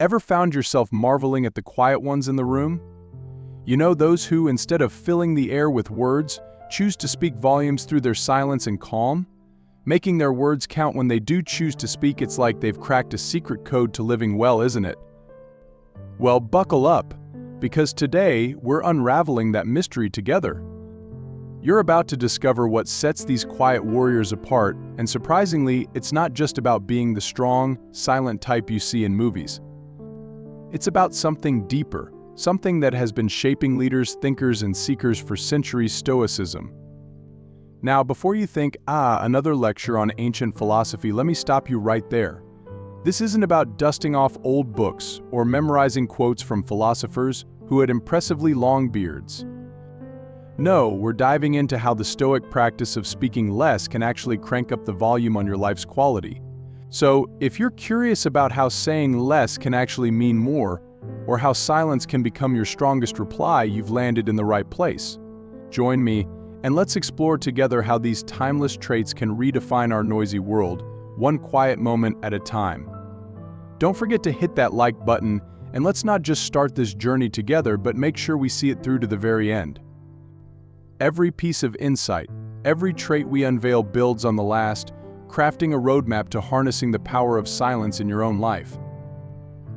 Ever found yourself marveling at the quiet ones in the room? You know, those who, instead of filling the air with words, choose to speak volumes through their silence and calm? Making their words count when they do choose to speak, it's like they've cracked a secret code to living well, isn't it? Well, buckle up, because today we're unraveling that mystery together. You're about to discover what sets these quiet warriors apart, and surprisingly, it's not just about being the strong, silent type you see in movies. It's about something deeper, something that has been shaping leaders, thinkers, and seekers for centuries: Stoicism. Now, before you think, another lecture on ancient philosophy, let me stop you right there. This isn't about dusting off old books or memorizing quotes from philosophers who had impressively long beards. No, we're diving into how the Stoic practice of speaking less can actually crank up the volume on your life's quality. So, if you're curious about how saying less can actually mean more, or how silence can become your strongest reply, you've landed in the right place. Join me, and let's explore together how these timeless traits can redefine our noisy world, one quiet moment at a time. Don't forget to hit that like button, and let's not just start this journey together, but make sure we see it through to the very end. Every piece of insight, every trait we unveil builds on the last, crafting a roadmap to harnessing the power of silence in your own life.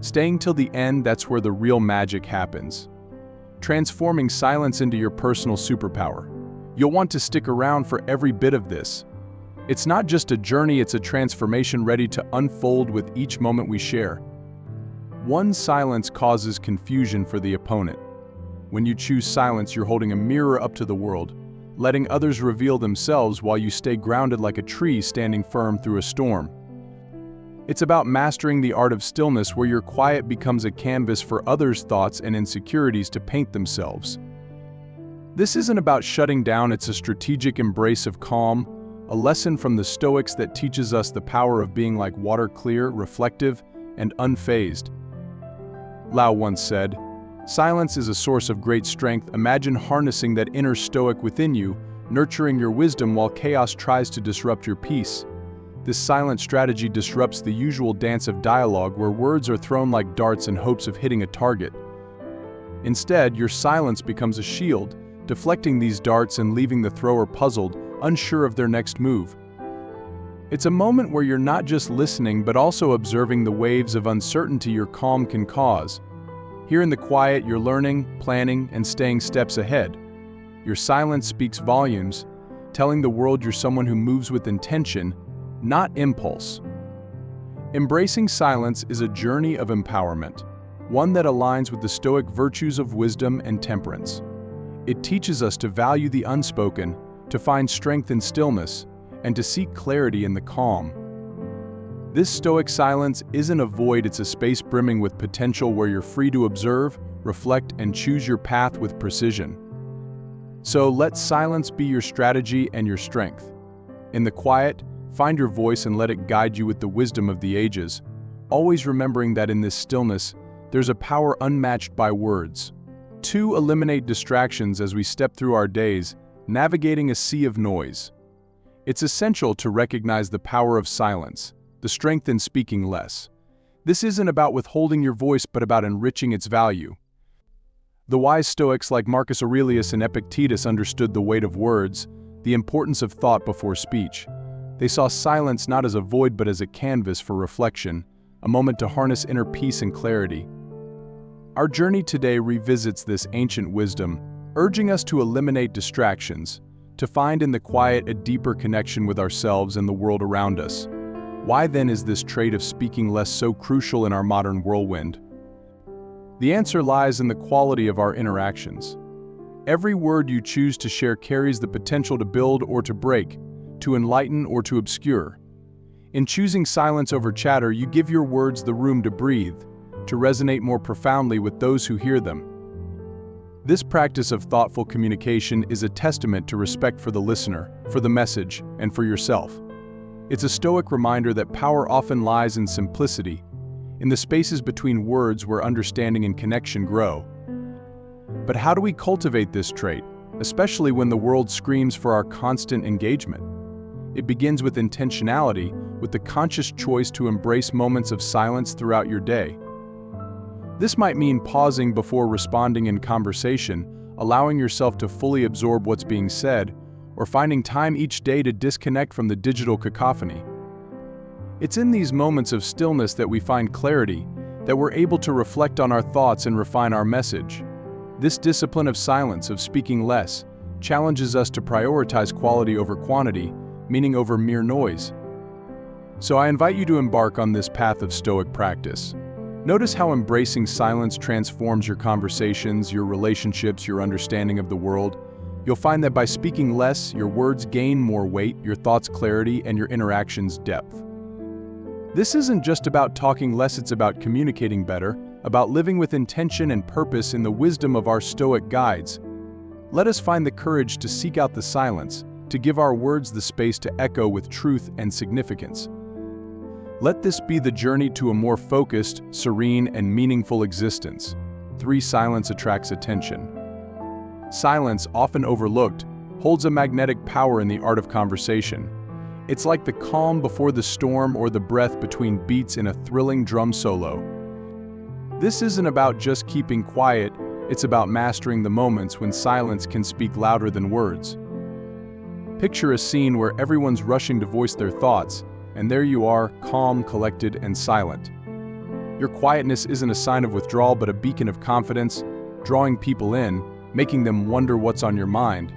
Staying till the end, that's where the real magic happens. Transforming silence into your personal superpower. You'll want to stick around for every bit of this. It's not just a journey, it's a transformation ready to unfold with each moment we share. One silence causes confusion for the opponent. When you choose silence, you're holding a mirror up to the world, letting others reveal themselves while you stay grounded like a tree standing firm through a storm. It's about mastering the art of stillness, where your quiet becomes a canvas for others' thoughts and insecurities to paint themselves. This isn't about shutting down, it's a strategic embrace of calm, a lesson from the Stoics that teaches us the power of being like water, clear, reflective, and unfazed. Lao once said, "Silence is a source of great strength. Imagine harnessing that inner Stoic within you, nurturing your wisdom while chaos tries to disrupt your peace." This silent strategy disrupts the usual dance of dialogue where words are thrown like darts in hopes of hitting a target. Instead, your silence becomes a shield, deflecting these darts and leaving the thrower puzzled, unsure of their next move. It's a moment where you're not just listening but also observing the waves of uncertainty your calm can cause. Here in the quiet, you're learning, planning, and staying steps ahead. Your silence speaks volumes, telling the world you're someone who moves with intention, not impulse. Embracing silence is a journey of empowerment, one that aligns with the Stoic virtues of wisdom and temperance. It teaches us to value the unspoken, to find strength in stillness, and to seek clarity in the calm. This Stoic silence isn't a void, it's a space brimming with potential where you're free to observe, reflect, and choose your path with precision. So let silence be your strategy and your strength. In the quiet, find your voice and let it guide you with the wisdom of the ages, always remembering that in this stillness, there's a power unmatched by words. 2. Eliminate distractions as we step through our days, navigating a sea of noise. It's essential to recognize the power of silence, the strength in speaking less. This isn't about withholding your voice but about enriching its value. The wise Stoics like Marcus Aurelius and Epictetus understood the weight of words, the importance of thought before speech. They saw silence not as a void but as a canvas for reflection, a moment to harness inner peace and clarity. Our journey today revisits this ancient wisdom, urging us to eliminate distractions, to find in the quiet a deeper connection with ourselves and the world around us. Why then is this trait of speaking less so crucial in our modern whirlwind? The answer lies in the quality of our interactions. Every word you choose to share carries the potential to build or to break, to enlighten or to obscure. In choosing silence over chatter, you give your words the room to breathe, to resonate more profoundly with those who hear them. This practice of thoughtful communication is a testament to respect for the listener, for the message, and for yourself. It's a Stoic reminder that power often lies in simplicity, in the spaces between words where understanding and connection grow. But how do we cultivate this trait, especially when the world screams for our constant engagement? It begins with intentionality, with the conscious choice to embrace moments of silence throughout your day. This might mean pausing before responding in conversation, allowing yourself to fully absorb what's being said, or finding time each day to disconnect from the digital cacophony. It's in these moments of stillness that we find clarity, that we're able to reflect on our thoughts and refine our message. This discipline of silence, of speaking less, challenges us to prioritize quality over quantity, meaning over mere noise. So I invite you to embark on this path of Stoic practice. Notice how embracing silence transforms your conversations, your relationships, your understanding of the world. You'll find that by speaking less, your words gain more weight, your thoughts clarity, and your interactions depth. This isn't just about talking less, it's about communicating better, about living with intention and purpose in the wisdom of our Stoic guides. Let us find the courage to seek out the silence, to give our words the space to echo with truth and significance. Let this be the journey to a more focused, serene, and meaningful existence. 3. Silence attracts attention. Silence, often overlooked, holds a magnetic power in the art of conversation. It's like the calm before the storm or the breath between beats in a thrilling drum solo. This isn't about just keeping quiet, it's about mastering the moments when silence can speak louder than words. Picture a scene where everyone's rushing to voice their thoughts, and there you are, calm, collected, and silent. Your quietness isn't a sign of withdrawal but a beacon of confidence, drawing people in, making them wonder what's on your mind.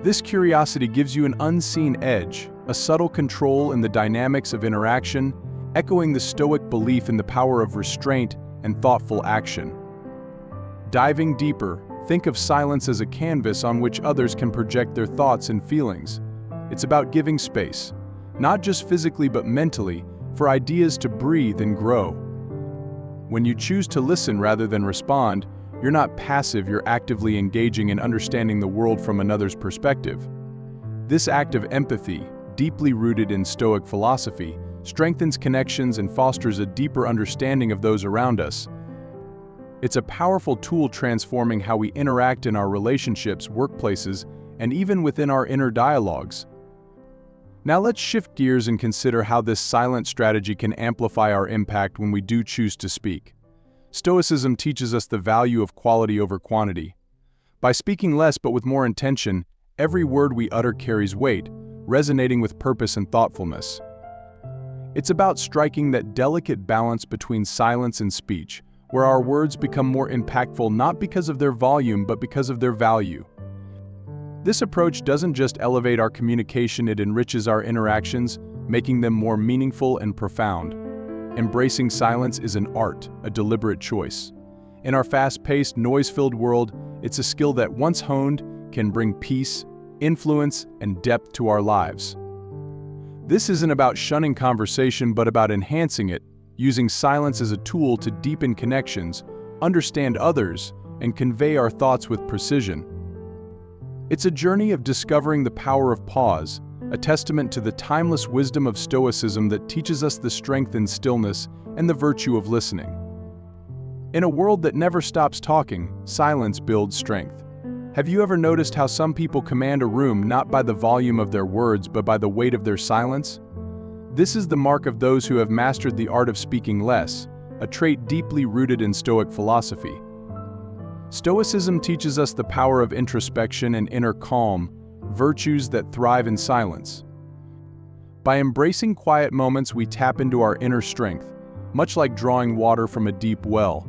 This curiosity gives you an unseen edge, a subtle control in the dynamics of interaction, echoing the Stoic belief in the power of restraint and thoughtful action. Diving deeper, think of silence as a canvas on which others can project their thoughts and feelings. It's about giving space, not just physically but mentally, for ideas to breathe and grow. When you choose to listen rather than respond, you're not passive, you're actively engaging in understanding the world from another's perspective. This act of empathy, deeply rooted in Stoic philosophy, strengthens connections and fosters a deeper understanding of those around us. It's a powerful tool transforming how we interact in our relationships, workplaces, and even within our inner dialogues. Now let's shift gears and consider how this silent strategy can amplify our impact when we do choose to speak. Stoicism teaches us the value of quality over quantity. By speaking less but with more intention, every word we utter carries weight, resonating with purpose and thoughtfulness. It's about striking that delicate balance between silence and speech, where our words become more impactful not because of their volume but because of their value. This approach doesn't just elevate our communication, it enriches our interactions, making them more meaningful and profound. Embracing silence is an art, a deliberate choice. In our fast-paced, noise-filled world, it's a skill that, once honed, can bring peace, influence, and depth to our lives. This isn't about shunning conversation but about enhancing it, using silence as a tool to deepen connections, understand others, and convey our thoughts with precision. It's a journey of discovering the power of pause, a testament to the timeless wisdom of Stoicism that teaches us the strength in stillness and the virtue of listening. In a world that never stops talking, silence builds strength. Have you ever noticed how some people command a room not by the volume of their words but by the weight of their silence? This is the mark of those who have mastered the art of speaking less, a trait deeply rooted in Stoic philosophy. Stoicism teaches us the power of introspection and inner calm, virtues that thrive in silence. By embracing quiet moments, we tap into our inner strength, much like drawing water from a deep well.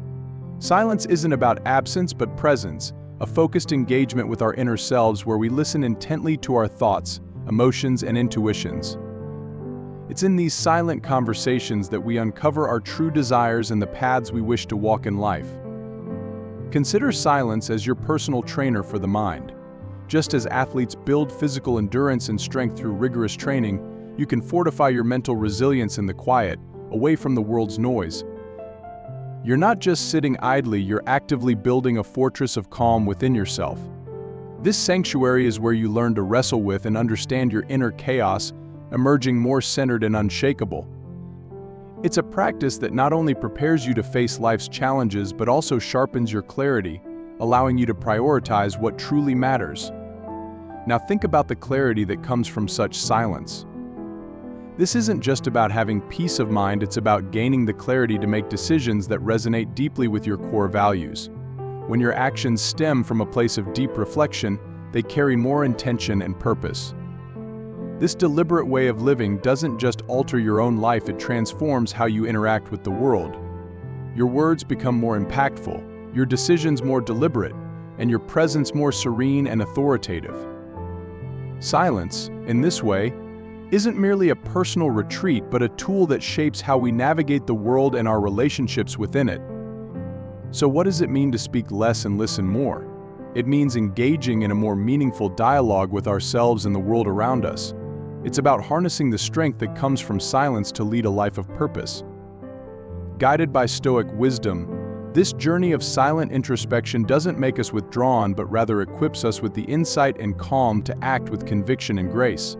Silence isn't about absence but presence, a focused engagement with our inner selves where we listen intently to our thoughts, emotions, and intuitions. It's in these silent conversations that we uncover our true desires and the paths we wish to walk in life. Consider silence as your personal trainer for the mind. Just as athletes build physical endurance and strength through rigorous training, you can fortify your mental resilience in the quiet, away from the world's noise. You're not just sitting idly, you're actively building a fortress of calm within yourself. This sanctuary is where you learn to wrestle with and understand your inner chaos, emerging more centered and unshakable. It's a practice that not only prepares you to face life's challenges but also sharpens your clarity, allowing you to prioritize what truly matters. Now think about the clarity that comes from such silence. This isn't just about having peace of mind, it's about gaining the clarity to make decisions that resonate deeply with your core values. When your actions stem from a place of deep reflection, they carry more intention and purpose. This deliberate way of living doesn't just alter your own life, it transforms how you interact with the world. Your words become more impactful, your decisions more deliberate, and your presence more serene and authoritative. Silence, in this way, isn't merely a personal retreat but a tool that shapes how we navigate the world and our relationships within it. So what does it mean to speak less and listen more? It means engaging in a more meaningful dialogue with ourselves and the world around us. It's about harnessing the strength that comes from silence to lead a life of purpose. Guided by Stoic wisdom, this journey of silent introspection doesn't make us withdrawn but rather equips us with the insight and calm to act with conviction and grace.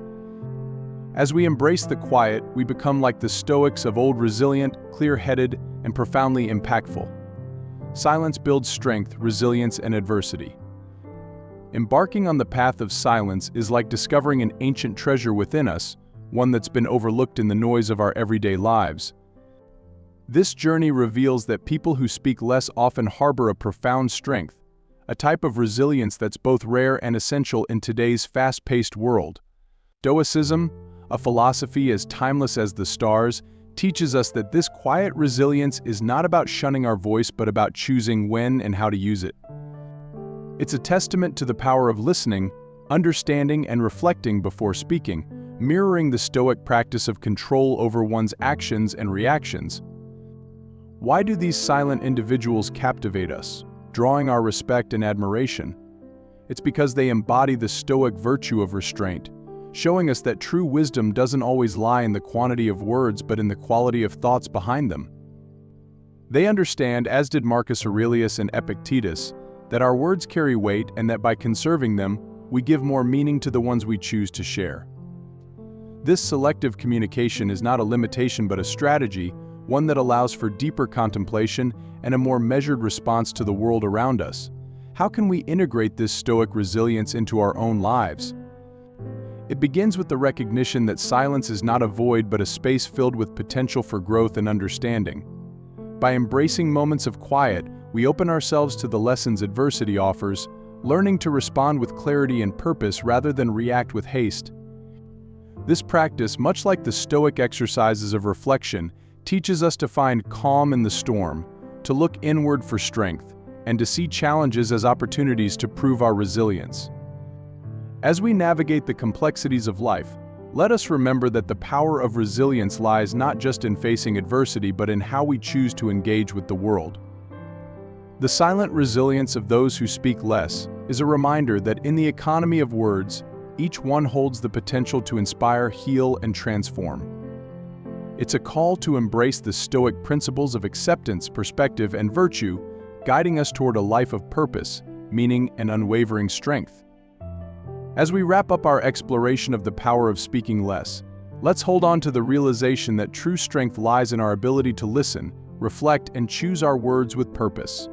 As we embrace the quiet, we become like the Stoics of old, resilient, clear-headed, and profoundly impactful. Silence builds strength, resilience, and adversity. Embarking on the path of silence is like discovering an ancient treasure within us, one that's been overlooked in the noise of our everyday lives. This journey reveals that people who speak less often harbor a profound strength, a type of resilience that's both rare and essential in today's fast-paced world. Stoicism, a philosophy as timeless as the stars, teaches us that this quiet resilience is not about shunning our voice but about choosing when and how to use it. It's a testament to the power of listening, understanding, and reflecting before speaking, mirroring the Stoic practice of control over one's actions and reactions. Why do these silent individuals captivate us, drawing our respect and admiration? It's because they embody the Stoic virtue of restraint, showing us that true wisdom doesn't always lie in the quantity of words but in the quality of thoughts behind them. They understand, as did Marcus Aurelius and Epictetus, that our words carry weight and that by conserving them, we give more meaning to the ones we choose to share. This selective communication is not a limitation but a strategy, one that allows for deeper contemplation and a more measured response to the world around us. How can we integrate this Stoic resilience into our own lives? It begins with the recognition that silence is not a void but a space filled with potential for growth and understanding. By embracing moments of quiet, we open ourselves to the lessons adversity offers, learning to respond with clarity and purpose rather than react with haste. This practice, much like the Stoic exercises of reflection, teaches us to find calm in the storm, to look inward for strength, and to see challenges as opportunities to prove our resilience. As we navigate the complexities of life, let us remember that the power of resilience lies not just in facing adversity but in how we choose to engage with the world. The silent resilience of those who speak less is a reminder that in the economy of words, each one holds the potential to inspire, heal, and transform. It's a call to embrace the Stoic principles of acceptance, perspective, and virtue, guiding us toward a life of purpose, meaning, and unwavering strength. As we wrap up our exploration of the power of speaking less, let's hold on to the realization that true strength lies in our ability to listen, reflect, and choose our words with purpose.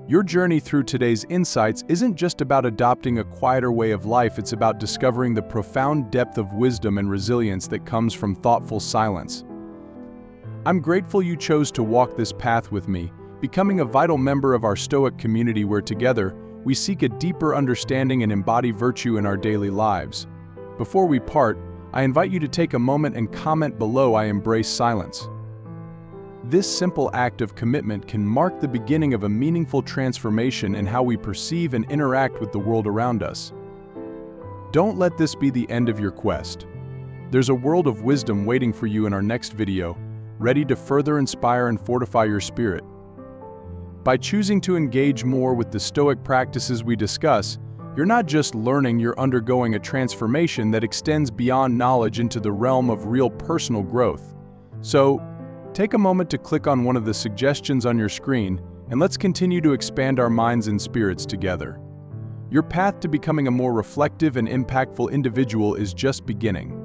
Your journey through today's insights isn't just about adopting a quieter way of life, it's about discovering the profound depth of wisdom and resilience that comes from thoughtful silence. I'm grateful you chose to walk this path with me, becoming a vital member of our Stoic community where together, we seek a deeper understanding and embody virtue in our daily lives. Before we part, I invite you to take a moment and comment below "I embrace silence." This simple act of commitment can mark the beginning of a meaningful transformation in how we perceive and interact with the world around us. Don't let this be the end of your quest. There's a world of wisdom waiting for you in our next video, ready to further inspire and fortify your spirit. By choosing to engage more with the Stoic practices we discuss, you're not just learning, you're undergoing a transformation that extends beyond knowledge into the realm of real personal growth. So, take a moment to click on one of the suggestions on your screen, and let's continue to expand our minds and spirits together. Your path to becoming a more reflective and impactful individual is just beginning.